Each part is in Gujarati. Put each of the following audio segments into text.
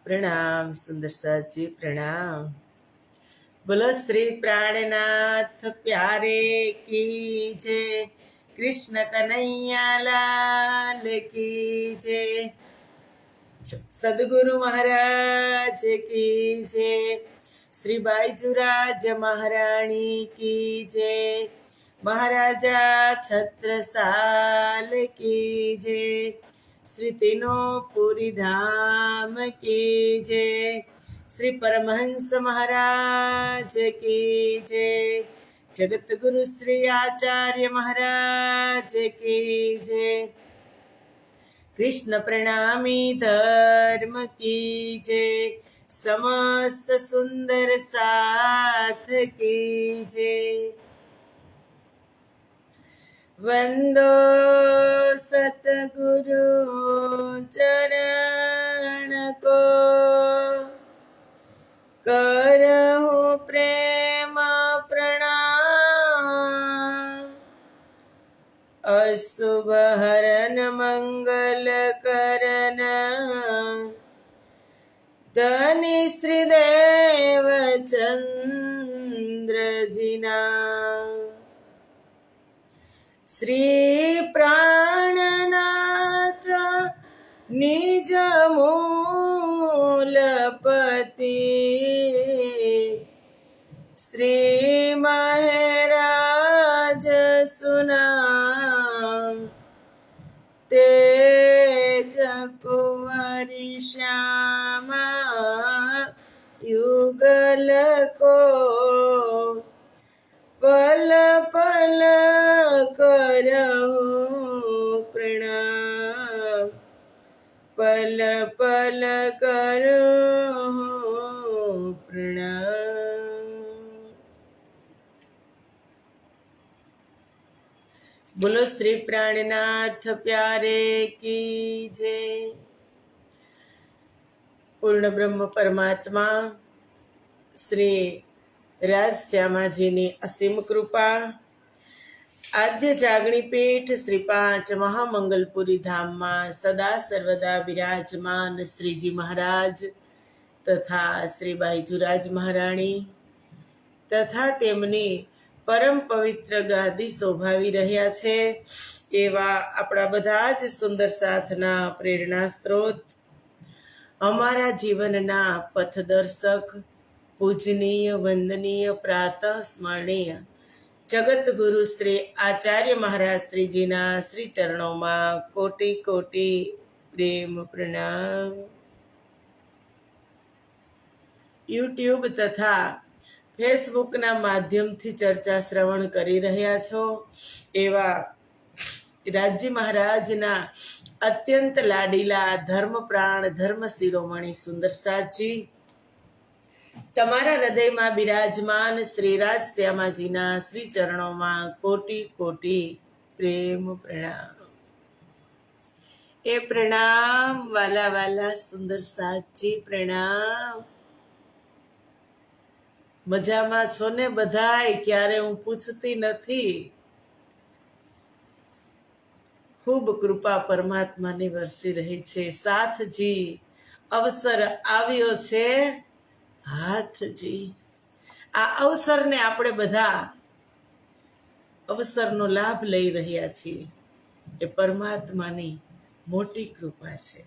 प्रणाम सुंदर साथ जी प्रणाम। बोलो श्री प्राणनाथ प्यारे की जय, कृष्ण कन्हैया लाल की जय, सदगुरु महाराज की जय, श्री बाईजुराज महारानी की जय, महाराजा छत्रसाल की जय, श्री तीनों धाम की जय, श्री परमहंस महाराज की जय, जगत गुरु श्री आचार्य महाराज की जय, कृष्ण प्रणामी धर्म की जय, समस्त सुंदर साथ की जय। वंदो सतगुरु चरण को, करहु प्रेम प्रणाम, अशुभ हरन मंगल करन, धनी श्रीदेव चंद्र जिना, श्री प्राणनाथ निज मूलपति, श्री महाराज सुनाम, तेज कुंवरी श्यामा युगल को, पल पल करहु प्रणाम, पल पल करहु प्रणाम। बोलो श्री प्राणनाथ प्यारे की जय। पूर्ण ब्रह्म परमात्मा श्री રાજ શ્યામાજીની અસીમ કૃપા, આદ્ય જાગણી પીઠ શ્રી પાંચ મહામંગલપુરી ધામમાં સદા સર્વદા બિરાજમાન શ્રીજી મહારાજ તથા શ્રી બાઈજુરાજ મહારાણી તથા તેમની પરમ પવિત્ર ગાદી શોભાવી રહ્યા છે એવા આપણા બધા જ સુંદર સાથના પ્રેરણા સ્ત્રોત, અમારા જીવનના પથદર્શક, પૂજનીય વંદનીય પ્રાતઃ સ્મરણીય જગત ગુરુ શ્રી આચાર્ય મહારાજ શ્રીજીના શ્રી ચરણોમાં કોટી કોટી પ્રેમ પ્રણામ। યુટ્યુબ તથા ફેસબુકના માધ્યમથી ચર્ચા શ્રવણ કરી રહ્યા છો એવા રાજજી મહારાજના અત્યંત લાડીલા ધર્મપ્રાણ ધર્મ શિરોમણી સુંદર સાજી, તમારા હૃદયમાં બિરાજમાન શ્રી રાજ શ્યામાજીના શ્રી ચરણોમાં કોટી કોટી પ્રેમ પ્રણામ। એ પ્રણામ વાલા વાલા સુંદર સાજી પ્રણામ। મજામાં છો ને બધાય? ક્યારે હું પૂછતી નથી, ખૂબ કૃપા પરમાત્માની વરસી રહી છે। સાથજી અવસર આવ્યો છે હાથજી, આ અવસરને આપણે બધા અવસરનો લાભ લઈ રહ્યા છીએ, એ પરમાત્માની મોટી કૃપા છે।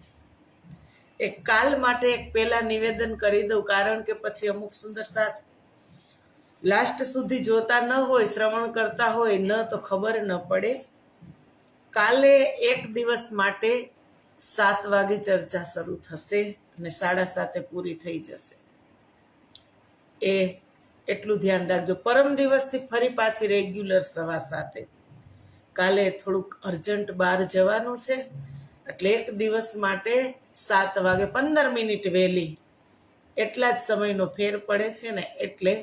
એક કાલ માટે એક પહેલા નિવેદન કરી દઉં, કારણ કે પછી અમુક સુંદર સાથ લાસ્ટ સુધી જોતા ન હોય, શ્રવણ કરતા હોય ન તો ખબર ન પડે। કાલે એક દિવસ માટે 7 વાગે ચર્ચા શરૂ થશે અને 7:30 પૂરી થઈ જશે, એ એટલું ધ્યાન રાખજો। પરમ દિવસથી ફરી પાછી રેગ્યુલર 7:15। કાલે થોડુંક અર્જન્ટ બહાર જવાનું છે, એટલે એક દિવસ માટે 7 વાગે 15 મિનિટ વહેલી, એટલા જ સમયનો ફેર પડે છે ને, એટલે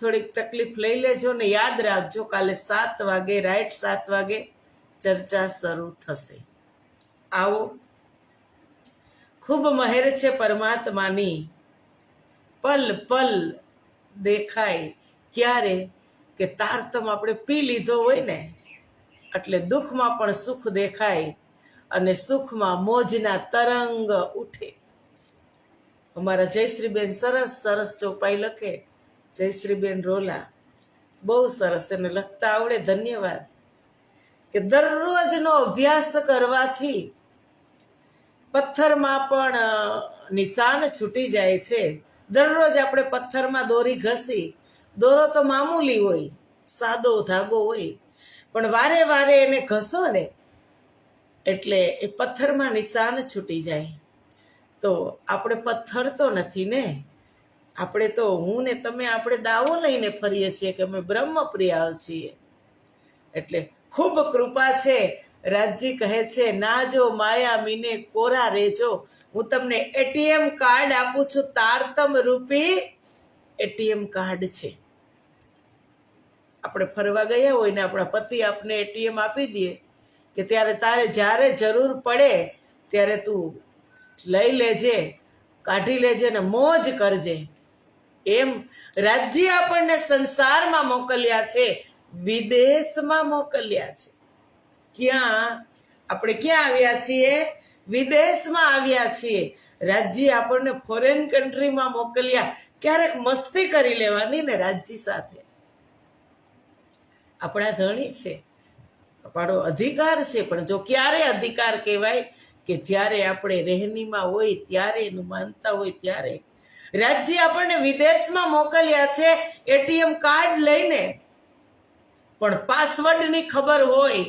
થોડીક તકલીફ લઈ લેજો ને યાદ રાખજો, કાલે 7 વાગે રાઈટ 7 વાગે ચર્ચા શરૂ થશે। આવો, ખૂબ મહેર છે પરમાત્માની, પલ પલ દેખાય ક્યારે કે તારતમ આપણે પી લીધો હોય ને, એટલે દુઃખમાં પણ સુખ દેખાય અને સુખમાં મોજના તરંગ ઉઠે। અમારા જયશ્રીબેન સરસ સરસ ચોપાઈ લખે, જયશ્રીબેન રોલા, બહુ સરસ, એને લખતા આવડે, ધન્યવાદ. કે દરરોજનો અભ્યાસ કરવાથી પથ્થરમાં પણ નિશાન છૂટી જાય છે. દરરોજ આપણે પથ્થરમાં દોરી ઘસી, દોરો તો મામૂલી હોય, સાદો ધાગો હોય, પણ વારે વારે એને ઘસો ને એટલે એ પથ્થરમાં નિશાન છૂટી જાય. તો આપણે પથ્થર તો નથી ને, આપણે તો હું ને તમે આપણે દાવો લઈને ફરીએ છીએ કે અમે બ્રહ્મપ્રિયાલ છીએ. એટલે ખૂબ કૃપા છે. રાજજી કહે છે, ના જો માયા મીને કોરા રેજો. હું તમને એટીએમ કાર્ડ આપું છું, તારતમ રૂપી એટીએમ કાર્ડ છે. આપણે ફરવા ગયા હોય ને આપણા પતિ આપને એટીએમ આપી દે કે ત્યારે તારે જ્યારે જરૂર પડે ત્યારે તું લઈ લેજે, કાઢી લેજે ને મોજ કરજે. એમ રાજજી આપણને સંસારમાં મોકલ્યા છે, વિદેશમાં મોકલ્યા છે. ક્યાં આપણે ક્યાં આવ્યા છીએ? વિદેશમાં આવ્યા છીએ. રાજજી આપણને ફોરેન કન્ટ્રીમાં મોકલ્યા. ક્યારેક મસ્તી કરી લેવાની ને રાજજી સાથે. આપણા ધણી છે, આપણો અધિકાર છે, પણ જો ક્યારે અધિકાર કહેવાય કે જ્યારે આપણે રહેણીમાં હોય ત્યારે એનું માનતા હોય ત્યારે. રાજજી આપણને વિદેશમાં મોકલ્યા છે એટીએમ કાર્ડ લઈને, પણ પાસવર્ડની ખબર હોય,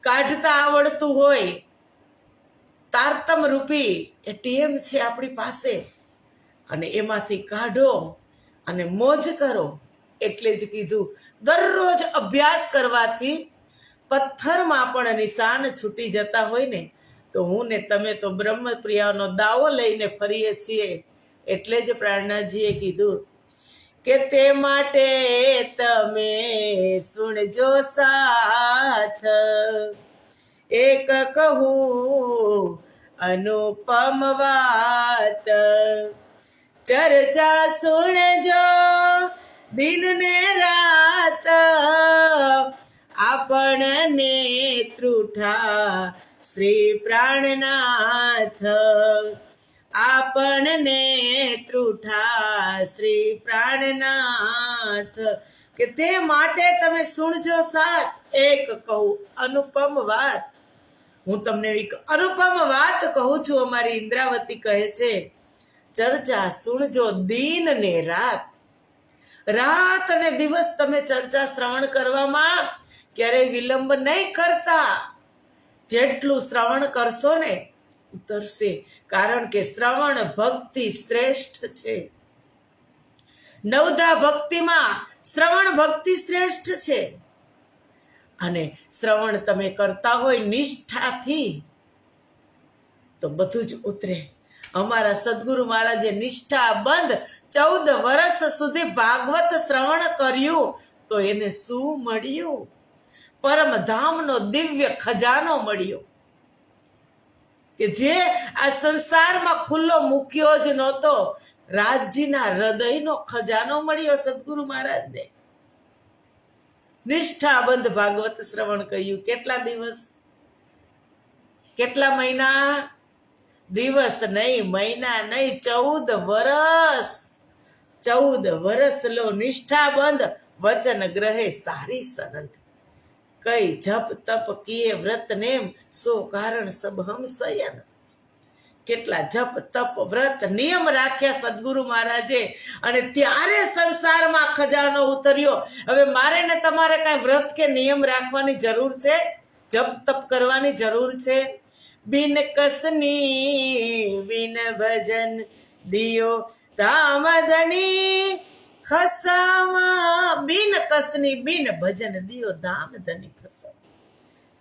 કાઢતા આવડતું હોય. તારતમ રૂપી એટીએમ છે આપણી પાસે, અને એમાંથી કાઢો અને મોજ કરો. એટલે જ કીધું, દરરોજ અભ્યાસ કરવાથી પથ્થરમાં પણ નિશાન છૂટી જતા હોય ને. તો હું ને તમે તો બ્રહ્મપ્રિયાનો દાવો લઈને ફરીએ છીએ. એટલે જ પ્રાણનાથજીએ કીધું કે તે માટે તમે સુણજો સાથ, એક કહું અનુપમ વાત. ચર્ચા સુણજો દિન ને રાત, આપણને ત્રુઠા શ્રી પ્રાણનાથ. આપણને ત્રુઠા શ્રી પ્રાણનાથ. કે તે માટે તમે સુણજો સાથ, એક કહું અનુપમ વાત. હું તમને એક અનુપમ વાત કહું છું. અમારી ઇન્દ્રાવતી કહે છે, ચર્ચા સુણજો દિન ને રાત. રાત અને દિવસ તમે ચર્ચા શ્રવણ કરવામાં ક્યારેય વિલંબ નહીં કરતા. જેટલું શ્રવણ કરશો ને ઉતરશે, કારણ કે શ્રવણ ભક્તિ શ્રેષ્ઠ છે. નવધા ભક્તિમાં શ્રવણ ભક્તિ શ્રેષ્ઠ છે. અને શ્રવણ તમે કરતા હોય નિષ્ઠાથી તો બધું જ ઉતરે. અમારા સદગુરુ મહારાજે નિષ્ઠા બંધ 14 વર્ષ સુધી ભાગવત શ્રવણ કર્યું તો એને શું મળ્યું? પરમધામનો દિવ્ય ખજાનો મળ્યો, કે જે આ સંસારમાં ખુલ્લો મૂક્યો જ નહોતો. રાજજીના હૃદયનો ખજાનો મળ્યો સદગુરુ મહારાજને. નિષ્ઠાબંધ ભાગવત શ્રવણ કર્યું. કેટલા દિવસ, કેટલા મહિના? દિવસ નહીં, મહિના નહીં, 14 વર્ષ. 14 વર્ષ લો નિષ્ઠાબંધ વચન ગ્રહે સારી સંત. કઈ જપ તપ કિએ વ્રત નેમ, સો કારણ સબ હમ સયન. કેટલા જપ તપ વ્રત નિયમ રાખ્યા સદગુરુ મહારાજે, અને ત્યારે સંસારમાં ખજાનો ઉતર્યો. હવે મારે ને તમારે કઈ વ્રત કે નિયમ રાખવાની જરૂર છે? જપ તપ કરવાની જરૂર છે? બિન કસની બિન ભજન દિયો ધામધની ખસામાં. બિન કસની બિન ભજન દિયો ધામધની ખસા.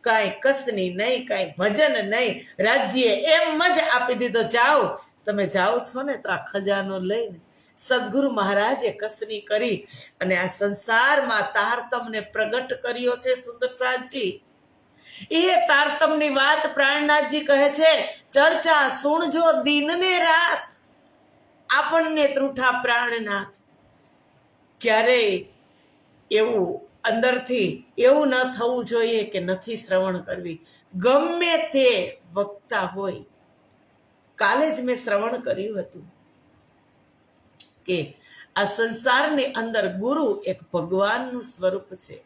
કાંઈ કસની નહીં, કાંઈ ભજન નહીં. રાજ્યે એમ જ આપી દીધો, જાઓ. તમે જાઓ છો ને તો આ ખજાનો લઈને સદગુરુ મહારાજે કસની કરી અને આ સંસારમાં તારતમને પ્રગટ કર્યો છે. સુંદરસાદજી એ તારતમની વાત પ્રાણનાથજી કહે છે, ચર્ચા સુણજો દિન ને રાત, આપણને ત્રુઠા પ્રાણનાથ. ક્યારેય એવું અંદરથી એવું ન થવું જોઈએ કે નથી શ્રવણ કરવી. ગમે તે વક્તા હોય, કાલે જ મેં શ્રવણ કર્યું હતું, કે આ સંસારની અંદર ગુરુ એક ભગવાનનું સ્વરૂપ છે.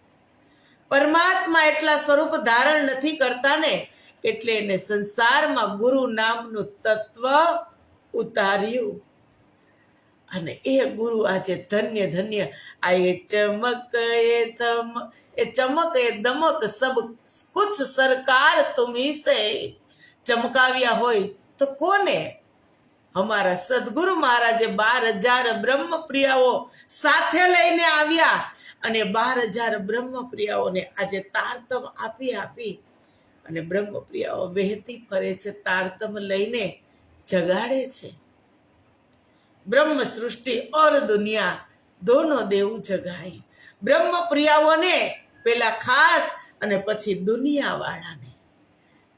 પરમાત્મા એટલા સ્વરૂપ ધારણ નથી કરતા ને, એટલે એને સંસારમાં ગુરુ નામનું તત્વ ઉતાર્યું. અને એ ગુરુ આજે ધન્ય ધન્ય આ એ ચમક એ ચમક એ દમક સબ કુછ સરકાર તુમી સે. ચમકાવ્યા હોય તો કોને? અમારા સદગુરુ મહારાજે 12,000 બ્રહ્મપ્રિયાઓ સાથે લઈને આવ્યા અને 12,000 બ્રહ્મપ્રિયાઓને આજે તારતમ આપી આપી અને બ્રહ્મપ્રિયાઓ વહેતી ફરે છે, તારતમ લઈને જગાડે છે. બ્રહ્મ સૃષ્ટિ ઓર દુનિયા દોનો દેવું જગાઈ. બ્રહ્મ પ્રિયાઓને પેલા ખાસ અને પછી દુનિયા વાળાને.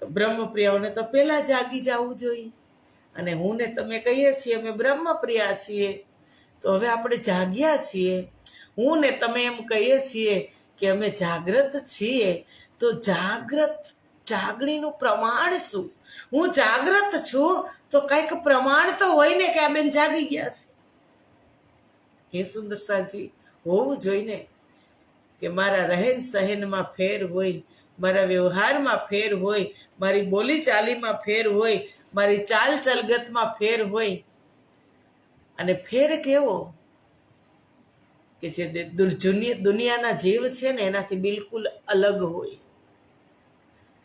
તો બ્રહ્મ પ્રિયાઓને તો પેલા જાગી જવું જોઈએ. અને હું ને તમે કહીએ છીએ અમે બ્રહ્મ પ્રિયા છીએ, તો હવે આપણે જાગ્યા છીએ. હું ને તમે એમ કહીએ છીએ કે અમે જાગ્રત છીએ, તો જાગણીનું પ્રમાણ શું? હું જાગ્રત છું તો કંઈક પ્રમાણ તો હોય ને કે આ બેન જાગી ગયા છે. હે સુંદર સાજી, હોવું જોઈને કે મારા રહેન સહેનમાં ફેર હોય, મારા વ્યવહારમાં ફેર હોય, મારી બોલી ચાલીમાં ફેર હોય, મારી ચાલ ચલગતમાં ફેર હોય. અને ફેર કેવો કે જે દુનિયાના જીવ છે ને એનાથી બિલકુલ અલગ હોય.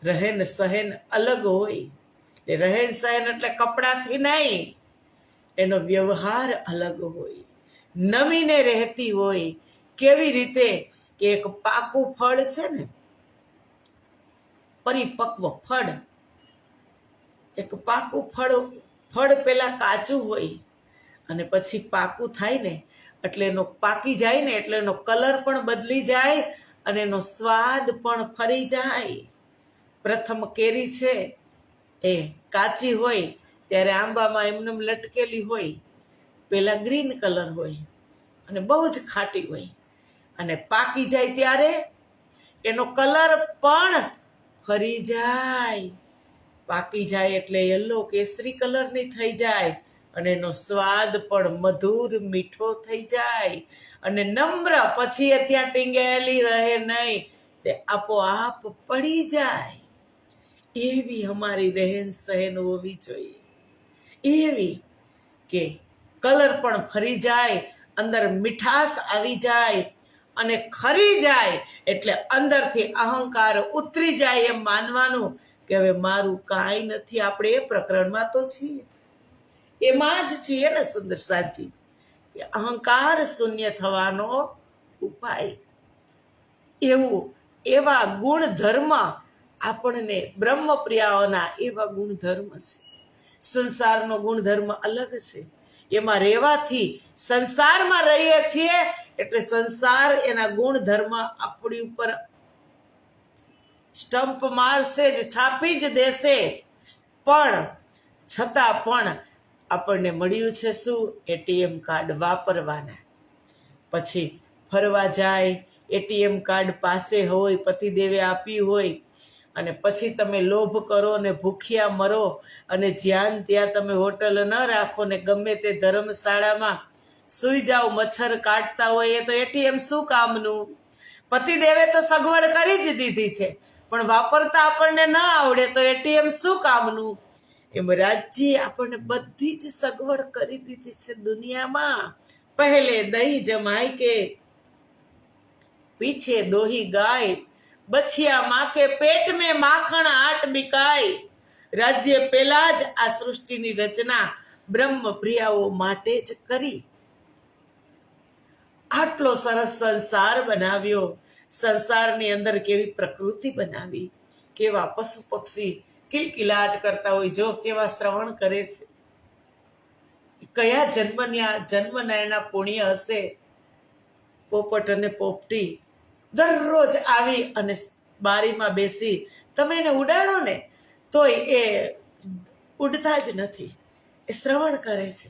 રહેન સહેન અલગ હોય. રહેન સહેન એટલે કપડાથી નહીં, એનો વ્યવહાર અલગ હોય, નમીને રહેતી હોય. કેવી રીતે કે એક પાકું ફળ છે ને, પરિપક્વ ફળ, એક પાકું ફળ પેલા કાચું હોય અને પછી પાકું થાય ને એટલે એનો પાકી જાય ને એટલે એનો કલર પણ બદલી જાય અને એનો સ્વાદ પણ ફરી જાય. પ્રથમ કેરી છે એ કાચી હોય ત્યારે આંબામાં એમને લટકેલી હોય, પેલા ગ્રીન કલર હોય અને બહુ જ ખાટી હોય, અને પાકી જાય ત્યારે એનો કલર પણ ફરી જાય. પાકી જાય એટલે યલો કેસરી કલરની થઈ જાય અને એનો સ્વાદ પણ મધુર મીઠો થઈ જાય. અને નમ્ર પછી એ ત્યાં ટીંગેલી રહે નહીં, તે આપોઆપ પડી જાય. એવી અમારી રહેન સહેન હોવી જોઈએ. એવી કે કલર પણ ફરી જાય, અંદર મીઠાશ આવી જાય અને ખરી જાય એટલે અંદરથી અહંકાર ઉતરી જાય. એમ માનવાનું કે હવે મારું કાંઈ નથી. આપણે એ પ્રકરણમાં તો છીએ, એમાં જ છીએ ને સુંદર સાચી, કે અહંકાર શૂન્ય થવાનો ઉપાય. એવા ગુણધર્મ આપણને બ્રહ્મપ્રિયાઓના એવા ગુણધર્મ છે. સંસારનો ગુણધર્મ અલગ છે. એમાં રહેવાથી સંસારમાં રહીએ છીએ એટલે સંસાર એના ગુણધર્મ આપણી ઉપર સ્ટમ્પ મારશે જ, છાપી જ દેશે. પણ છતાં પણ આપણને મળ્યું છે શું? એટીએમ કાર્ડ વાપરવાના. પછી ફરવા જાય, એટીએમ કાર્ડ પાસે હોય, પતિદેવે આપ્યું હોય, અને પછી તમે લોભ કરો ને ભૂખ્યા મરો અને જ્યાં ત્યાં તમે હોટલ ન રાખો ને ગમે તે ધર્મશાળામાં સૂઈ જાઓ, મચ્છર કાટતા હોય, એ તો એટીએમ શું કામનું? પતિદેવે તો સગવડ કરી જ દીધી છે, પણ વાપરતા આપણને ન આવડે તો એટીએમ શું કામનું? એમ રાજ્યે આપણને બધી જ સગવડ કરી દીધી છે દુનિયામાં. પહેલે દહીં જમાય કે પીછે દોહી ગાય, બछिया माँ के पेट में माखण आट बिकाय. રાજ્ય પેલા જ આ સૃષ્ટિની રચના બ્રહ્મ પ્રિયાઓ માટે જ કરી. આટલો સરસ સંસાર બનાવ્યો. સંસારની અંદર કેવી પ્રકૃતિ બનાવી, કેવા પશુ પક્ષી કિલકિલાટ કરતા હોય, જો કેવા શ્રવણ કરે છે. કયા જન્મના એના પુણ્ય હશે. પોપટ અને પોપટી દરરોજ આવી અને બારીમાં બેસી તમે એને ઉડાડો ને તોય એ ઉડતા જ નથી, એ શ્રવણ કરે છે.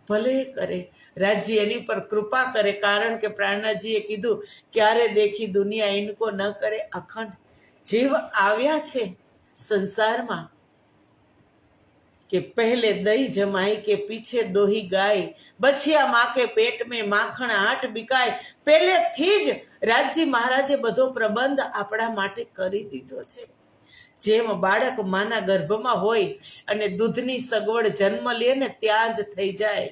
ભલે કરે, રાજ્ય એની પર કૃપા કરે, કારણ કે પ્રાણનાથજીએ કીધું ક્યારે દેખી દુનિયા ઇનકો ન કરે અખંડ. જીવ આવ્યા છે સંસારમાં कि पहले दही जमाई के पीछे दोही गाय, बछिया माँ के पेट में माखણ આટ बिकाય। પહેલેથી જ રાજજી મહારાજે બધો પ્રબંધ આપણા માટે કરી દીધો છે। જેમ બાળક માના ગર્ભમાં હોય અને દૂધની સગવડ જન્મ લે ને ત્યાં જ થઈ જાય,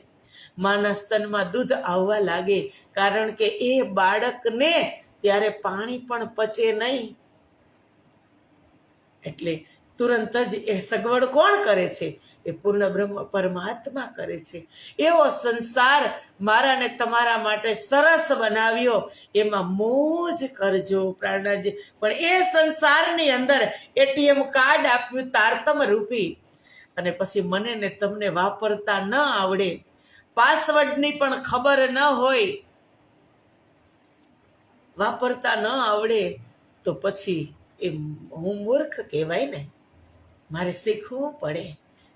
માના સ્તનમાં દૂધ આવવા લાગે, કારણ કે એ બાળકને ત્યારે પાણી પણ પચે નહીં, એટલે તુરંત જ એ સગવડ કોણ કરે છે? એ પૂર્ણ બ્રહ્મ પરમાત્મા કરે છે। એવો સંસાર મારા ને તમારા માટે સરસ બનાવ્યો, એમાં મોજ કરજો પ્રાણનાથજી। પણ એ સંસારની અંદર એટીએમ કાર્ડ આપ્યું તારતમ રૂપી, અને પછી મને ને તમને વાપરતા ન આવડે, પાસવર્ડની પણ ખબર ન હોય, વાપરતા ન આવડે, તો પછી એ હું મૂર્ખ કહેવાય ને। મારે શીખવું પડે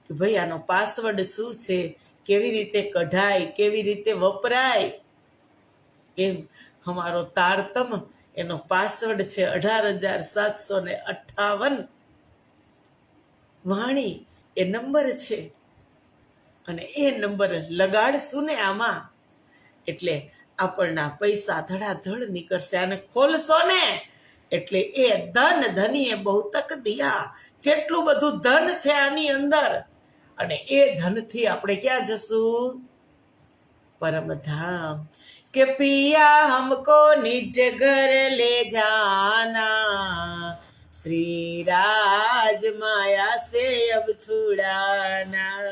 કે ભાઈ આનો પાસવર્ડ શું છે, કેવી રીતે કઢાય, કેવી રીતે વપરાય। કેમ અમારો તારતમ એનો પાસવર્ડ છે 18,758 વાણી એ નંબર છે, અને એ નંબર લગાડશું ને આમાં એટલે આપણના પૈસા ધડાધડ નીકળશે। અને ખોલશો ને એટલે એ ધન ધનીએ બહુતક દિયા, કેટલું બધું ધન છે આની અંદર, અને એ ધનથી આપણે ક્યાં જશું? પરમધામ। કે પિયા હમકો નિજ ઘર લે જાના, શ્રી રાજ માયા સે અબ છુડાના।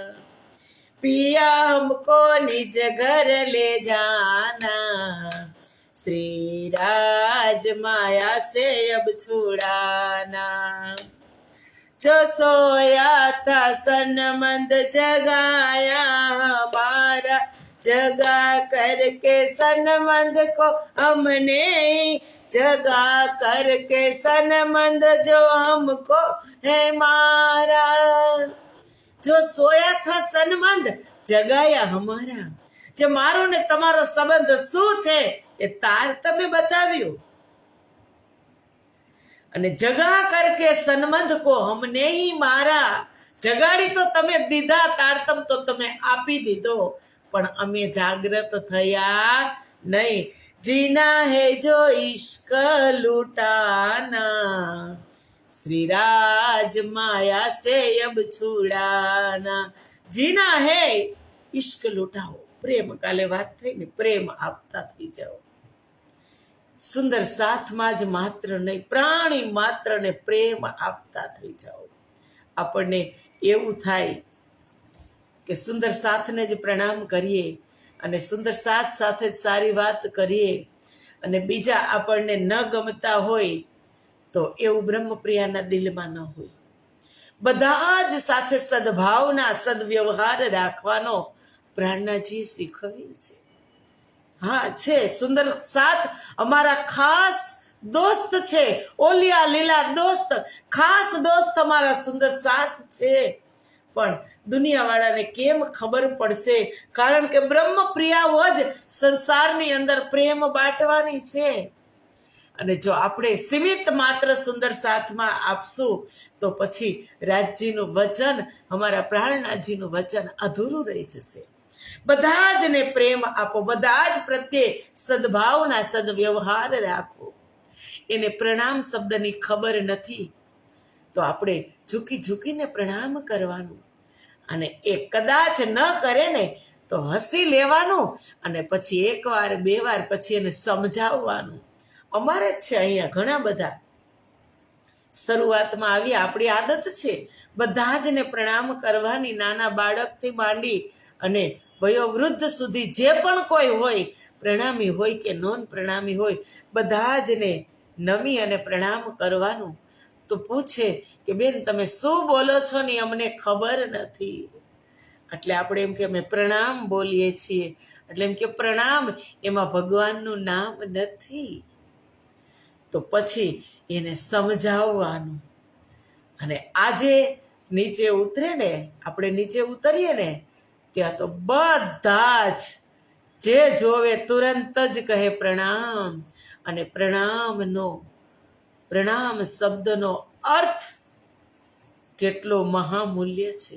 पिया हमको निज घर ले जाना, श्री राज माया से अब छुड़ाना। जो सोया था सनमंद जगाया हमारा, जगा करके सनमंद को हमने जगा करके सनमंद जो हमको है मारा। जो सोया था सनमंद जगाया हमारा, જે મારો ને તમારો સંબંધ શું છે એ તારતમે બતાવ્યું, અને જગા કરકે સનમંદ કો હમને હી મારા, જગાડી તો તમે દીધા, તારતમ તો તમે આપી દીધો, પણ અમે જાગૃત થયા નહીં। જીના હે જો ઇશ્ક લૂટાના, श्री राज माया से अब छुड़ाना। जीना है इश्क लुटाओ, प्रेम काले વાત થઈ ને, પ્રેમ આપતા થઈ જાઓ। સુંદર સાથમાં જ માત્ર નહીં, પ્રાણી માત્ર ને પ્રેમ આપતા થઈ જાઓ। આપણને એવું થાય કે સુંદર સાથને જ પ્રણામ કરીએ, અને સુંદર સાથ સાથે જ સારી વાત કરીએ, અને બીજા આપણને ન ગમતા હોય તો એવું બ્રહ્મપ્રિયાના દિલમાં ન હોય। બધા જ સાથે સદભાવના સદવ્યવહાર રાખવાનો પ્રાણનાથજીએ શીખવ્યું છે। હા છે, સુંદર સાથ અમારા ખાસ દોસ્ત છે, ઓલિયા લીલા દોસ્ત, ખાસ દોસ્ત અમારા સુંદર સાથ છે। પણ દુનિયાવાળાને કેમ ખબર પડશે? કારણ કે બ્રહ્મપ્રિયાઓ જ સંસારની અંદર પ્રેમ બાંટવાની છે। અને જો આપણે સીમિત માત્ર સુંદર સાથમાં આપશું તો પછી રાજજીનું વચન, અમારા પ્રાણનાથજીનું વચન અધૂરું રહી જશે। બધા જ ને પ્રેમ આપો, બધા જ પ્રત્યે સદભાવના સદવ્યવહાર રાખો। એને પ્રણામ શબ્દની ખબર નથી તો આપણે ઝૂકી ઝૂકીને પ્રણામ કરવાનું, અને એ કદાચ ન કરે ને તો હસી લેવાનું, અને પછી એકવાર બે વાર પછી એને સમજાવવાનું। અમારે જ છે અહીંયા ઘણા બધા, શરૂઆતમાં આવી આપણી આદત છે બધા જ ને પ્રણામ કરવાની, નાના બાળકથી માંડી અને વયોવૃદ્ધ સુધી જે પણ કોઈ હોય, પ્રણામી હોય કે નોન પ્રણામી હોય, બધા જ ને નમી અને પ્રણામ કરવાનું। તો પૂછે કે બેન તમે શું બોલો છો ને અમને ખબર નથી, એટલે આપણે એમ કે અમે પ્રણામ બોલીએ છીએ, એટલે એમ કે પ્રણામ એમાં ભગવાનનું નામ નથી, તો પછી એને સમજાવવાનું। અને આજે નીચે ઉતરે ને, આપણે નીચે ઉતરીએ ને ત્યાં તો બધા જ જે જોવે તુરંત જ કહે પ્રણામ, અને પ્રણામ શબ્દનો અર્થ કેટલો મહામૂલ્ય છે।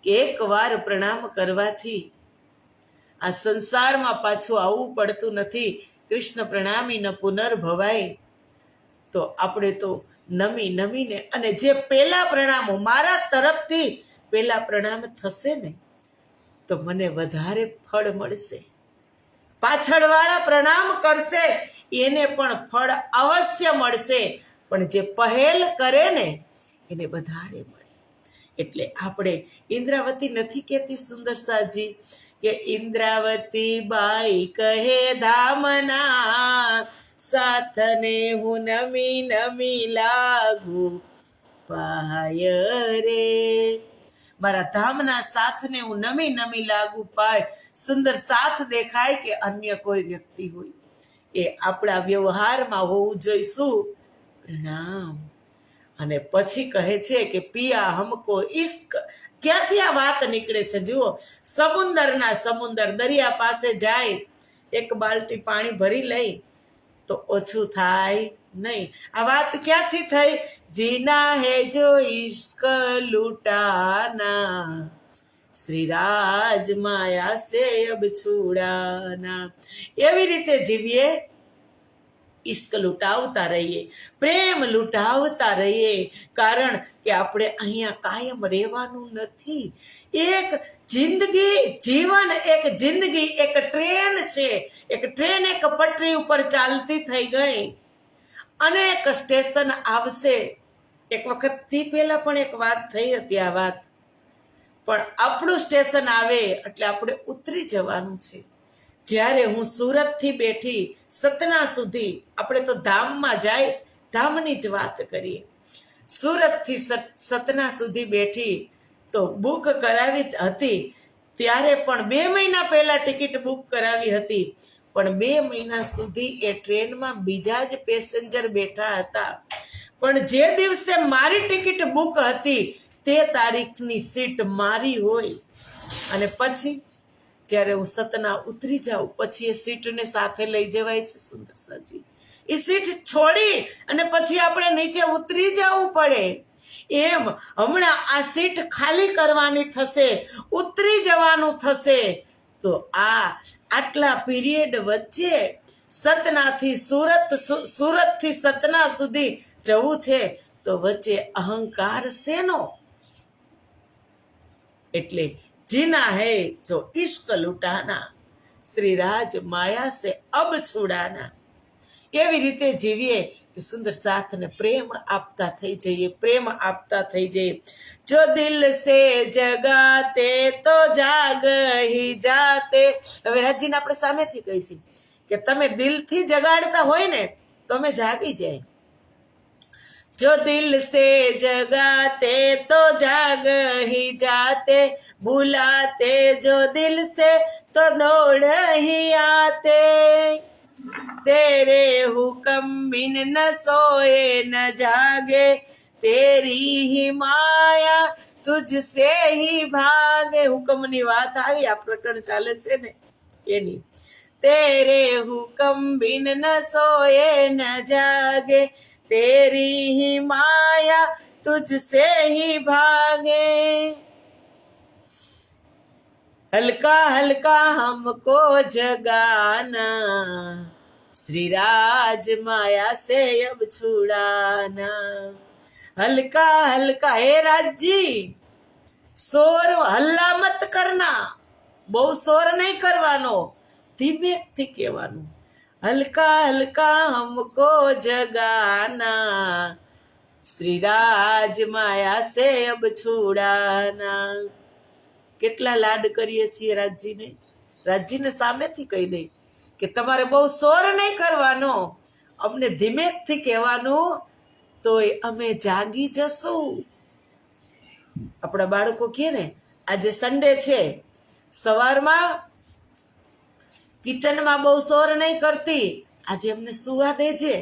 કે એકવાર પ્રણામ કરવાથી આ સંસારમાં પાછું આવવું પડતું નથી. કૃષ્ણ પ્રણામી ન પુનર્ભવાય. તો આપણે તો નમી નમીને, અને જે પેલા પ્રણામો મારા તરફથી પેલા પ્રણામ થશે ને તો મને વધારે ફળ મળશે. પાછળવાળા પ્રણામ કરશે એને પણ ફળ અવશ્ય મળશે, પણ જે પહેલ કરે ને એને વધારે મળે. એટલે આપણે ઇન્દ્રાવતી નથી કહેતી સુંદર સાજી કે ઇન્દ્રાવતી બાઈ કહે ધામના સાથને હું નમી નમી લાગુ પાય રે. મારા ધામના સાથને હું નમી નમી લાગુ પાય. સુંદર સાથ દેખાય કે અન્ય કોઈ વ્યક્તિ હોય, એ આપણા વ્યવહારમાં હોવું જોઈશું. પ્રણામ. અને પછી કહે છે કે પિયા હમકો ઇશ્ક. ક્યાંથી આ વાત નીકળે છે જુઓ. સમુંદર દરિયા પાસે જાય, એક બાલટી પાણી ભરી લઈ તો ઓછું થાય નહીં. આ વાત ક્યાંથી થઈ? જીના હે જો ઇશ્ક લૂટાના, શ્રી રાજ માયા સે અબ છૂડાના. એવી રીતે જીવીએ, ઇશ્ક લૂંટાવતા રહીએ, પ્રેમ લૂંટાવતા રહીએ. કારણ કે આપણે અહીંયા કાયમ રહેવાનું નથી. એક જિંદગી, જીવન એક જિંદગી એક ટ્રેન છે. એક ટ્રેન એક પટરી ઉપર ચાલતી થઈ ગઈ, અનેક સ્ટેશન આવશે. એક વખત થી પહેલા પણ એક વાત થઈ હતી. આ વાત પણ આપણું સ્ટેશન આવે એટલે આપણે ઉતરી જવાનું છે. જ્યારે હું સુરતથી બેઠી સતના સુધી, આપણે તો ધામમાં જાય, ધામની જ વાત કરીએ. સુરતથી સતના સુધી બેઠી તો બુક કરાવી હતી. ત્યારે પણ 2 મહિના પહેલા ટિકિટ બુક કરાવી હતી, પણ 2 મહિના સુધી એ ટ્રેનમાં બીજા જ પેસેન્જર બેઠા હતા. પણ જે દિવસે મારી ટિકિટ બુક હતી તે તારીખની સીટ મારી હોય, અને પછી જ્યારે હું સતના ઉતરી જાઉં પછી એ સીટને સાથે લઈ જવાય છે સુંદર સાજી. એ સીટ છોડી અને પછી આપણે નીચે ઉતરી જવું પડે. એમ હમણાં આ સીટ ખાલી કરવાની થશે, ઉતરી જવાનું થશે. તો આટલા પીરિયડ વચ્ચે સતનાથી સુરતથી સતના સુધી જવું છે, તો વચ્ચે અહંકાર શેનો? એટલે જીના હે જો ઇશ્ક લૂટાના, શ્રી રાજ માયા સે અબ છૂડાના. એવી રીતે જીવીએ કે સુંદર સાથને પ્રેમ આપતા થઈ જઈએ, પ્રેમ આપતા થઈ જઈએ. જો દિલ સે જગાતે તો જાગ હી જાતે. હવે રાજજીને આપણે સામેથી કહીશું કે તમે દિલથી જગાડતા હોય ને તો અમે જાગી જાય. जो दिल से जगाते तो जाग ही जाते, बुलाते जो दिल से तो दौड़ ही आते. तेरे हुक्म बिन न सोए न जागे, तेरी ही माया तुझसे ही भागे. હુકમની વાત આવી, આ પ્રકરણ ચાલે છે ને એની. तेरे हुक्म बिन न सोए न जागे, तेरी ही माया तुझसे ही भागे. हल्का हल्का हमको जगाना, श्री राज माया से अब छुड़ाना. हल्का हल्का, हे राजी शोर हल्ला मत करना, બહુ શોર નહીં કરવાનો, ધીમેથી કહેવાનું. હલકા હલકા હમકો જગાના, શ્રી રાજ માયા સે અબ છૂડાના. કેટલા લાડ કરીએ છીએ રાજજીને. રાજજીને સામેથી કહી દે કે તમારે બહુ શોર નહીં કરવાનો, અમને ધીમેકથી કહેવાનું, તોય અમે જાગી જશું. આપણા બાળકો કહે ને આજે સન્ડે છે, સવારમાં કિચનમાં બહુ શોર નહીં કરતી, આજે અમને સુવા દેજે.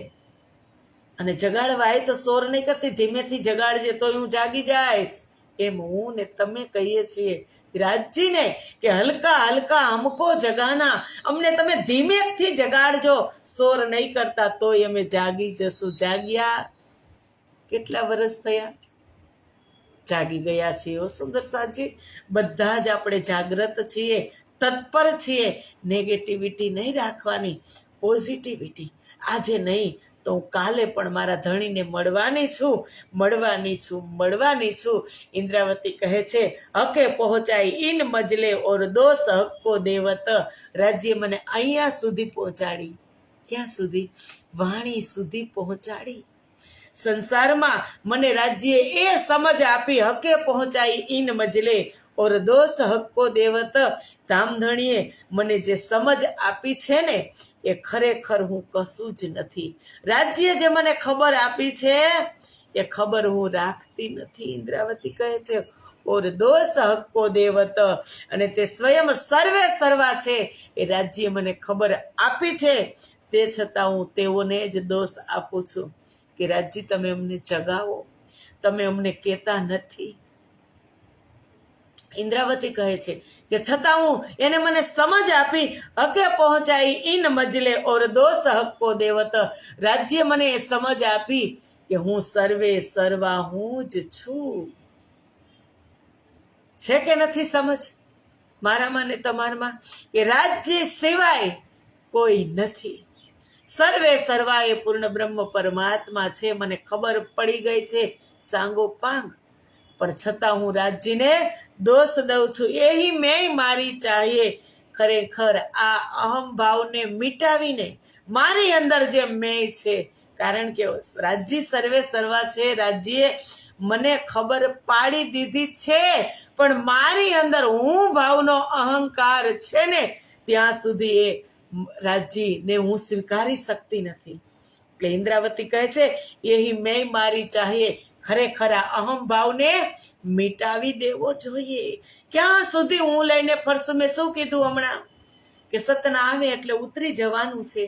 અને જગાડવા તો શોર નહીં કરતી, ધીમેથી જગાડજે તો હું જાગી જઈશ. એમ હું ને તમે કહીએ છીએ રાજજીને કે હલકા હલકા હમકો જગાના, અમને તમે ધીમેથી જગાડજો, શોર નહીં કરતા તોય અમે જાગી જશું. જાગ્યા કેટલા વર્ષ થયા? જાગી ગયા છીએ. ઓ સુંદર સાજી, બધા જ આપણે જાગ્રત છીએ, તત્પર છીએ. નેગેટિવિટી નહીં રાખવાની, પોઝિટિવિટી. આજે નહીં તો હું કાલે પણ મારા ધણીને મળવાની છું. ઇન્દ્રાવતી કહે છે, હકે પહોંચાઈ ઇન મજલે ઓર દોષ હક્કો દેવત. રાજ્ય મને અહીંયા સુધી પહોંચાડી. ક્યાં સુધી? વાણી સુધી પહોંચાડી. સંસારમાં મને રાજ્ય એ સમજ આપી, હકે પહોંચાઈ ઇન મજલે ઓર દોષ હક્કો દેવત. ધામધણીએ મને જે સમજ આપી છે ને, એ ખરેખર હું કશું જ નથી. રાજ્ય જે મને ખબર આપી છે એ ખબર હું રાખતી નથી. ઇન્દ્રાવતી કહે છે, ઓર દોષ હક્કો દેવત. અને તે સ્વયં સર્વે સર્વા છે. એ રાજ્ય મને ખબર આપી છે, તે છતાં હું તેઓને જ દોષ આપું છું કે રાજ્ય તમે અમને જગાવો, તમે અમને કહેતા નથી. ઇન્દ્રાવતી કહે છે કે છતાં હું એને મને સમજ આપી, હકે પહોંચાઈ ઇન મજલે ઓર દોષ હક્કો દેવત. રાજ્ય મને એ સમજ આપી કે હું સર્વે સર્વા હું જ છું. છે કે નથી સમજ મારામાં ને તમારામાં? કે રાજ્ય સિવાય કોઈ નથી. સર્વે સર્વા એ પૂર્ણ બ્રહ્મ પરમાત્મા છે. મને ખબર પડી ગઈ છે સાંગો પાંગ, પણ છતાં હું રાજ્યને દોષ દઉં છું. એહી મેં મારી ચાહીએ. ખરેખર આ અહમ ભાવને મિટાવીને મારી અંદર જે મેં છે, કારણ કે રાજ્ય સર્વે સર્વા છે, રાજ્યે મને ખબર પાડી દીધી છે, પણ મારી અંદર હું ભાવનો અહંકાર છે ને, ત્યાં સુધી એ રાજ્યને હું સ્વીકારી શકતી નથી. એટલે ઇન્દ્રાવતી કહે છે, એહી મેં મારી ચાહીએ. ખરેખર આ અહમ ભાવને મિટાવી દેવો જોઈએ. ક્યાં સુધી હું લઈને ફરશું? મેં શું કીધું હમણાં કે સતના આવે એટલે ઉતરી જવાનું છે.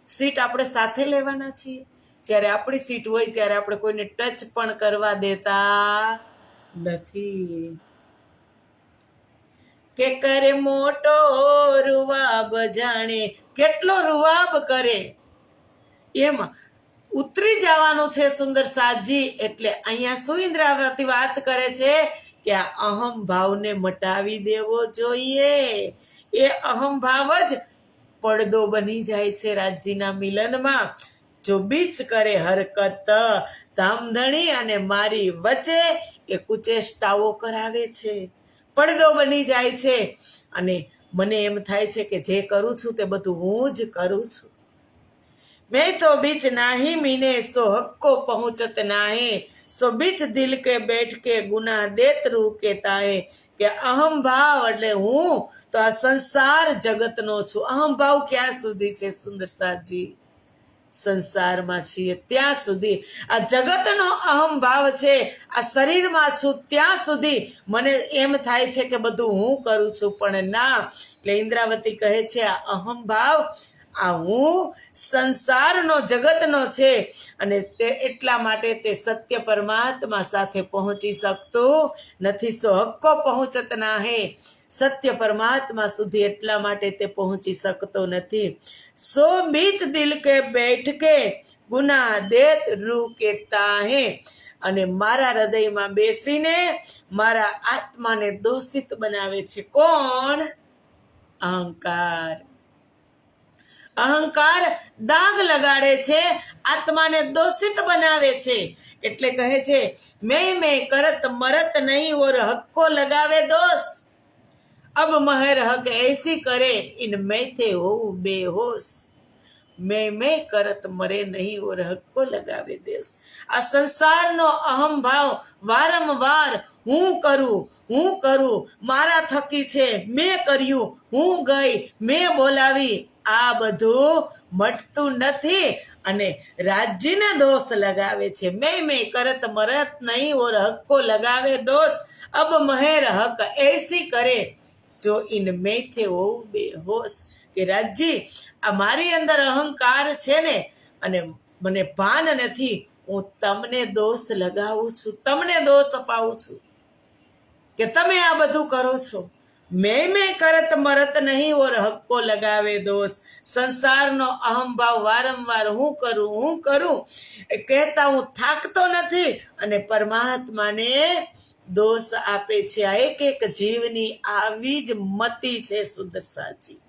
સીટ આપણે સાથે લેવાના છીએ. જ્યારે આપણી સીટ હોય ત્યારે આપણે કોઈને ટચ પણ કરવા દેતા નથી. કે કરે મોટો રૂવાબ, જાણે કેટલો રૂવાબ કરે. એમાં ઉતરી જવાનું છે સુંદર સાજી. એટલે અહીંયા શું ઇન્દ્રાવતી વાત કરે છે કે આ અહમ ભાવને મટાવી દેવો જોઈએ. એ અહમ ભાવ જ પડદો બની જાય છે રાજ્યના મિલનમાં. જો બીચ કરે હરકત, ધામધણી અને મારી વચ્ચે એ કુચેષ્ટાઓ કરાવે છે, પડદો બની જાય છે. અને મને એમ થાય છે કે જે કરું છું તે બધું હું જ કરું છું. मैं तो बीच नाही मीने सो हक्को पहुंचत नाहे, सो बीच दिल के बैठ के गुनाह देत रू के ताए. કે અહમ ભાવ એટલે હું તો આ સંસાર જગતનો છું. અહમ ભાવ ક્યાં સુધી છે સુંદર સાજી? સંસારમાં છીએ ત્યાં સુધી. આ જગતનો અહમ ભાવ છે, આ શરીરમાં છું ત્યાં સુધી મને એમ થાય છે કે બધું હું કરું છું, પણ ના. એટલે ઇન્દ્રાવતી કહે છે આ અહમ ભાવ, આ હું સંસારનો જગતનો છે, અને તે એટલા માટે તે સત્ય પરમાત્મા સાથે પહોંચી શકતો નથી. સો હક્કો પહોંચત ના હે, સત્ય પરમાત્મા સુધી એટલા માટે તે પહોંચી શકતો નથી. સો બીચ દિલ કે બેઠ કે ગુનાહ દેત રૂ કે તાહે. અને મારા હૃદયમાં બેસીને મારા આત્માને દોષિત બનાવે છે. કોણ? અહંકાર. અહંકાર દાગ લગાડે છે, આત્માને દોષિત બનાવે છે. એટલે કહે છે મેં કરત મરત નહીં ઓર હક્કો લગાવે દોષ. અબ મહેર હક એસી કરે ઇન મેં થે હોઉં બેહોશ. મેં કરત મરે નહીં ઓર હક્કો લગાવે દોષ. આ સંસારનો અહમ ભાવ વારંવાર હું કરું, મારા થકી છે, મેં કર્યું, હું ગઈ, મેં બોલાવી, આ બધું મટતું નથી અને રાજ્યને દોષ લગાવે છે. મેં કરત મરત નહીં ઓર હક્કો લગાવે દોષ. અબ મહેર હક એસી કરે જો ઇન મેં થે હોઉં બેહોશ. કે રાજ્ય આ મારી અંદર અહંકાર છે ને, અને મને ભાન નથી, હું તમને દોષ લગાવું છું, તમને દોષ અપાવું છું કે તમે આ બધું કરો છો. મેં કરત મરત નહીં ઓર હક્કો લગાવે દોષ. સંસારનો અહંભાવ વારંવાર હું કરું કહેતા હું થાકતો નથી, અને પરમાત્માને દોષ આપે છે. આ એક એક જીવની આવી જ મતિ છે સુંદર સાચી.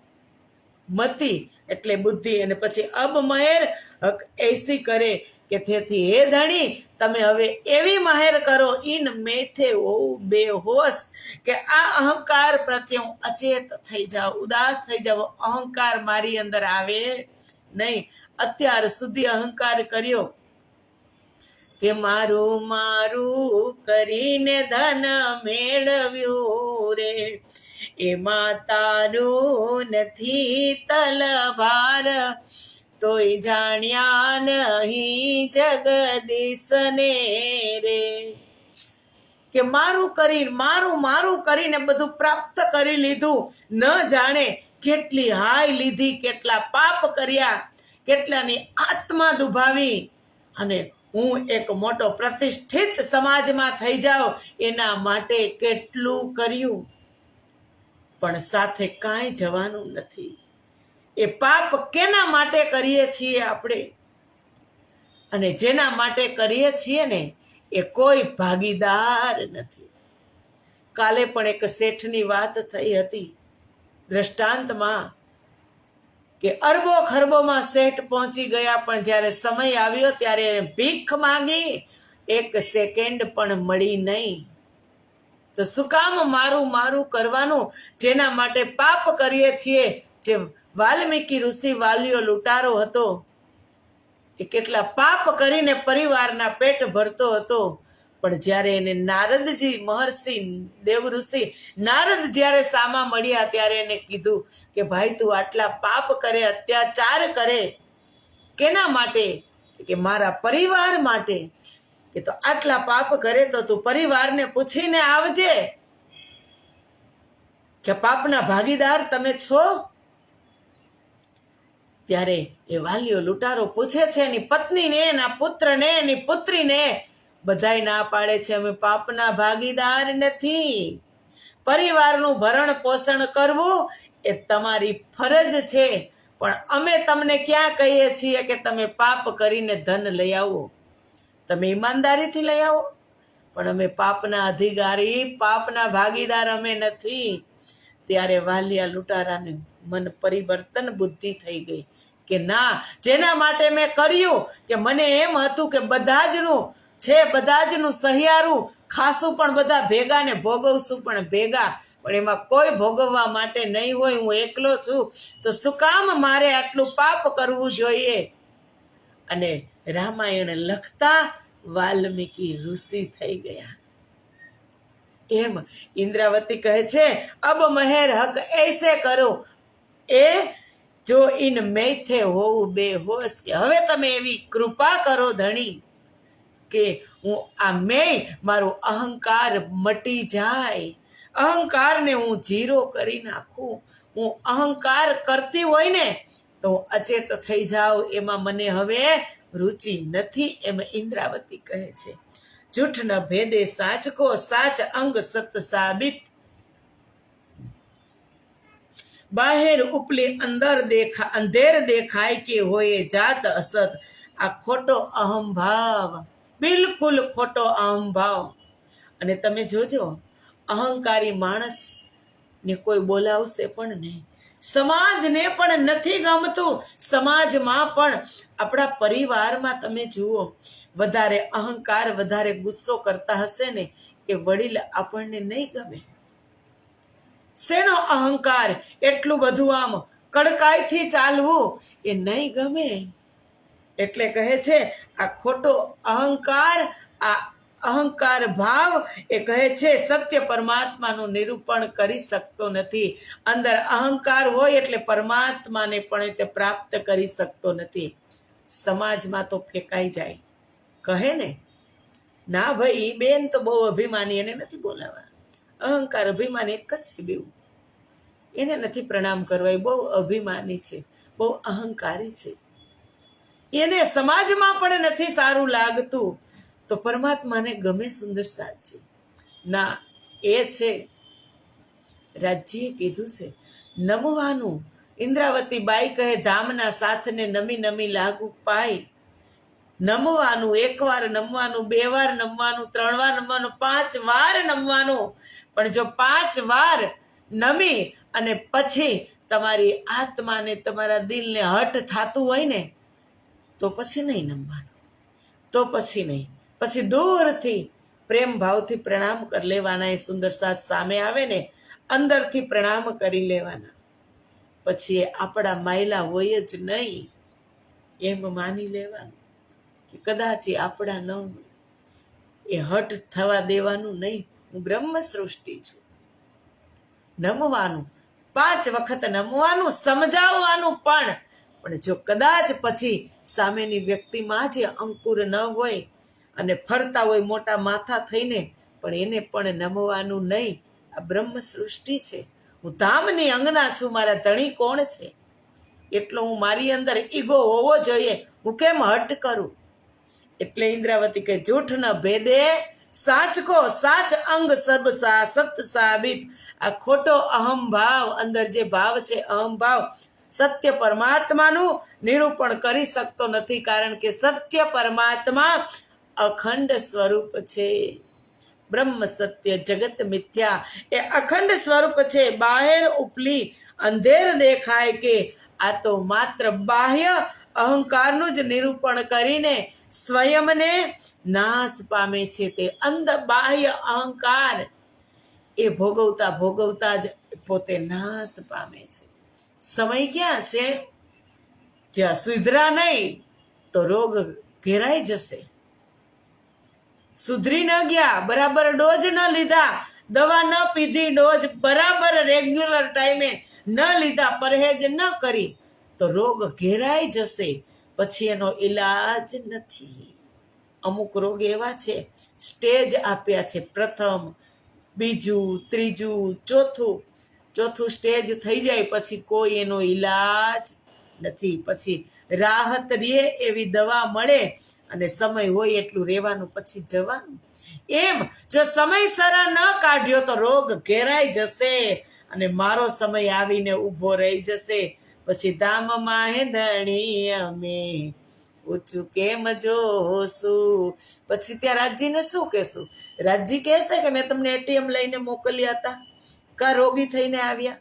મતિ એટલે બુદ્ધિ. અને પછી અબ મહેર હક એસી કરે કે તેથી હે ધણી તમે હવે એવી મહેર કરો ઇન મેથે હોઉં બેહોશ કે આ અહંકાર પ્રત્યે હું અચેત થઈ જાઉં, ઉદાસ થઈ જાઉં, અહંકાર મારી અંદર આવે નહીં. અત્યાર સુધી અહંકાર કર્યો કે મારું મારું કરીને ધન મેળવ્યું રે, એમાં તારું નથી તલવાર, તોય જાણ્યા નહીં જગદીશને રે. કે મારું કરીને બધું પ્રાપ્ત કરી લીધું, ન જાણે કેટલી હાય લીધી, કેટલા પાપ કર્યા, કેટલાની આત્મા દુભાવી, અને હું એક મોટો પ્રતિષ્ઠિત સમાજમાં થઈ જાઉં એના માટે કેટલું કર્યું, પણ સાથે કાંઈ જવાનું નથી. એ પાપ કેના માટે કરીએ છીએ આપણે? અને જેના માટે કરીએ છીએ ને એ કોઈ ભાગીદાર નથી. કાલે પણ એક શેઠની વાત થઈ હતી દ્રષ્ટાંતમાં, કે અરબો ખરબોમાં શેઠ પહોંચી ગયા, પણ જ્યારે સમય આવ્યો ત્યારે ભીખ માંગી, એક સેકન્ડ પણ મળી નહીં. તો શું કામ મારું કરવાનું જેના માટે પાપ કરીએ છીએ? જે વાલ્મીકી ઋષિ વાલિયો લૂંટારો હતો, એ કેટલા પાપ કરીને પરિવારના પેટ ભરતો હતો, પણ જ્યારે એને નારદજી મહર્ષિ દેવઋષિ નારદ જ્યારે સામા મળ્યા ત્યારે એને કીધું કે ભાઈ તું આટલા પાપ કરે, અત્યાચાર કરે, કેના માટે? કે મારા પરિવાર માટે. કે તો આટલા પાપ કરે તો તું પરિવારને પૂછીને આવજે કે પાપના ભાગીદાર તમે છો. ત્યારે એ વાલીઓ લૂંટારો પૂછે છે એની પત્નીને, એના પુત્રને, એની પુત્રીને, બધાય ના પાડે છે અમે પાપના ભાગીદાર નથી. પરિવારનું ભરણ પોષણ કરવું એ તમારી ફરજ છે, પણ અમે તમને ક્યાં કહીએ છીએ કે તમે પાપ કરીને ધન લઈ આવો? તમે ઈમાનદારીથી લઈ આવો, પણ અમે પાપના અધિકારી, પાપના ભાગીદાર અમે નથી. ત્યારે વાલિયા લૂંટારાને મન પરિવર્તન બુદ્ધિ થઈ ગઈ કે ના, જેના માટે મેં કર્યું, કે મને એમ હતું કે બધા જનું સહિયારું, ખાસું પણ બધા ભેગા ને ભોગવશું પણ ભેગા, પણ એમાં કોઈ ભોગવવા માટે નહીં હોય, હું એકલો છું, તો શું કામ મારે આટલું પાપ કરવું જોઈએ? અને રામાયણ લખતા વાલ્મીકી ઋષિ થઈ ગયા. એમ ઇન્દ્રાવતી કહે છે અબ મહેર હક એસે કરો, એ જો ઇન મેથે હોઉં બેહોશ, કે હવે તમે એવી કૃપા કરો ધણી કે હું આ મારું અહંકાર મટી જાય, અહંકારને હું ઝીરો કરી નાખું. હું અહંકાર કરતી હોય ને તો હું અચેત થઈ જાઉં, એમાં મને હવે રુચિ નથી. એમ ઇન્દ્રાવતી કહે છે. જૂઠ ન ભેદે સાચ કો, સાચ અંગ સત સાબિત, બાહેર ઉપલે અંધેર દેખાય કે હોય જાત અસત. આ ખોટો અહંભાવ, બિલકુલ ખોટો અહંભાવ. અને તમે જોજો, અહંકારી માણસ ને કોઈ બોલાવશે પણ નહીં, સમાજને પણ નથી ગમતું. સમાજમાં પણ આપણા પરિવારમાં તમે જુઓ, વધારે અહંકાર, વધારે ગુસ્સો કરતા હશે ને એ વડીલ આપણને નહીં ગમે. શેનો અહંકાર? એટલું બધું આમ કડકાઈથી ચાલવું એ નહીં ગમે. એટલે કહે છે આ ખોટો અહંકાર, આ અહંકાર ભાવ એ કહે છે સત્ય પરમાત્માનું નિરૂપણ કરી શકતો નથી. અંદર અહંકાર હોય એટલે પરમાત્માને પણ તે પ્રાપ્ત કરી શકતો નથી. સમાજમાં તો ફેંકાઈ જાય, કહે ને ના ભાઈ બેન તો બહુ અભિમાની, એને નથી બોલાવા. અહંકાર અભિમાન એક જ છે, બેવું. એને નથી પ્રણામ કરવા, એ બહુ અભિમાની છે, બહુ અહંકારી છે, એને સમાજમાં પણ નથી સારું લાગતું. તો પરમાત્માને ગમે સુંદર સાચી ના, એ છે રાજ્યએ કીધું છે નમવાનું. ઇન્દ્રાવતી બાઈ કહે ધામના સાથને નમી નમી લાગુ પાય, નમવાનું, 1 વાર નમવાનું, 2 વાર નમવાનું, 3 વાર નમવાનું, 5 વાર નમવાનું. પણ જો 5 વાર નમી અને પછી તમારી આત્માને તમારા દિલને હટ થતું હોય ને તો પછી નહીં નમવાનું, તો પછી નહીં. પછી દૂરથી પ્રેમ ભાવથી પ્રણામ કરી લેવાના. એ સુંદર સાથ સામે આવે ને અંદરથી પ્રણામ કરી લેવાના. પછી એ આપણા માયલા હોય જ નહીં એમ માની લેવાનું કે કદાચ એ આપણા ન હોય. એ હટ થવા દેવાનું નહીં. હું બ્રહ્મ સૃષ્ટિ છું. નમવાનું, 5 વખત નમવાનું, સમજાવવાનું. પણ જો કદાચ પછી સામેની વ્યક્તિમાં જે અંકુર ન હોય અને ફરતા હોય મોટા માથા થઈને, પણ એને પણ નમવાનું નહીં. આ બ્રહ્મ સૃષ્ટિ છે. હું ધામની અંગના છું. મારા ધણી કોણ છે એટલો હું મારી અંદર ઈગો હોવો જોઈએ. હું કેમ હટ કરું? એટલે ઇન્દ્રાવતી કે જૂઠ ન ભેદે સાચ કો સાચ અંગ સબ સત સાબિત. આ ખોટો અહમ ભાવ, અંદર જે ભાવ છે અહમ ભાવ, સત્ય પરમાત્માનું નિરૂપણ કરી શકતો નથી. કારણ કે સત્ય પરમાત્મા અખંડ સ્વરૂપ છે. બ્રહ્મ સત્ય જગત મિથ્યા એ અખંડ સ્વરૂપ છે. બહાર ઉપલી અંધેર દેખાય કે આ તો માત્ર બાહ્ય અહંકારનું જ નિરૂપણ કરીને સ્વયંને નાશ પામે છે. તે બાહ્ય અહંકાર એ ભોગવતા ભોગવતા જ પોતે નાશ પામે છે. સમય ક્યાં છે? જ્યાં સુધરા નહીં તો રોગ ઘેરાઈ જશે. સુધરી ન ગયા, બરાબર ડોઝ ન લીધા, દવા ન પીધી, ડોઝ બરાબર રેગ્યુલર ટાઈમે ન લીધા, પરહેજ ન કરી તો રોગ ઘેરાઈ જશે. પછી એનો ઈલાજ નથી. અમુક રોગ એવા છે સ્ટેજ આપ્યા છે, પ્રથમ, બીજું, ત્રીજું, ચોથું સ્ટેજ થઈ જાય પછી કોઈ એનો ઈલાજ નથી. પછી રાહત રહે એવી દવા મળે અને સમય હોય એટલું રહેવાનું, પછી જવાનું. એમ જો સમયસર ન કાઢ્યો તો રોગ ઘેરાઈ જશે અને મારો સમય આવીને ઊભો રહી જશે. પછી ધામમાં હે ધણી અમે ઊંચું કેમ જોશું? પછી ત્યાં રાજજીને શું કહેશું? રાજજી કહેશે કે મેં તમને એટીએમ લઈને મોકલ્યા હતા, કા રોગી થઈને આવ્યા,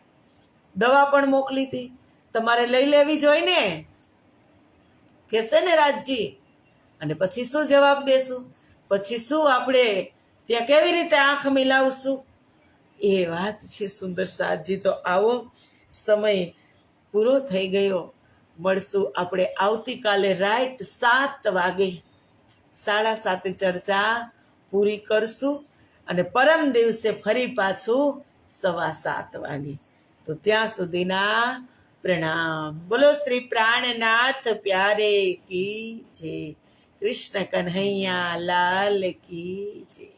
દવા પણ મોકલી હતી, તમારે લઈ લેવી જોઈએ ને, કહેશે ને રાજજી. અને પછી શું જવાબ દેશું? પછી શું આપણે ત્યાં કેવી રીતે આંખ મિલાવશું? એ વાત છે સુંદર સાથજી. તો આવો સમય પૂરો થઈ ગયો. મળશું આપણે આવતીકાલે રાઈટ 7 વાગે, 7:30 ચર્ચા પૂરી કરશું અને પરમ દિવસે ફરી પાછું 7:15 વાગે. તો ત્યાં સુધીના પ્રણામ. બોલો શ્રી પ્રાણનાથ પ્યારે કી જય. કૃષ્ણ કન્હૈયા લાલ કી જય.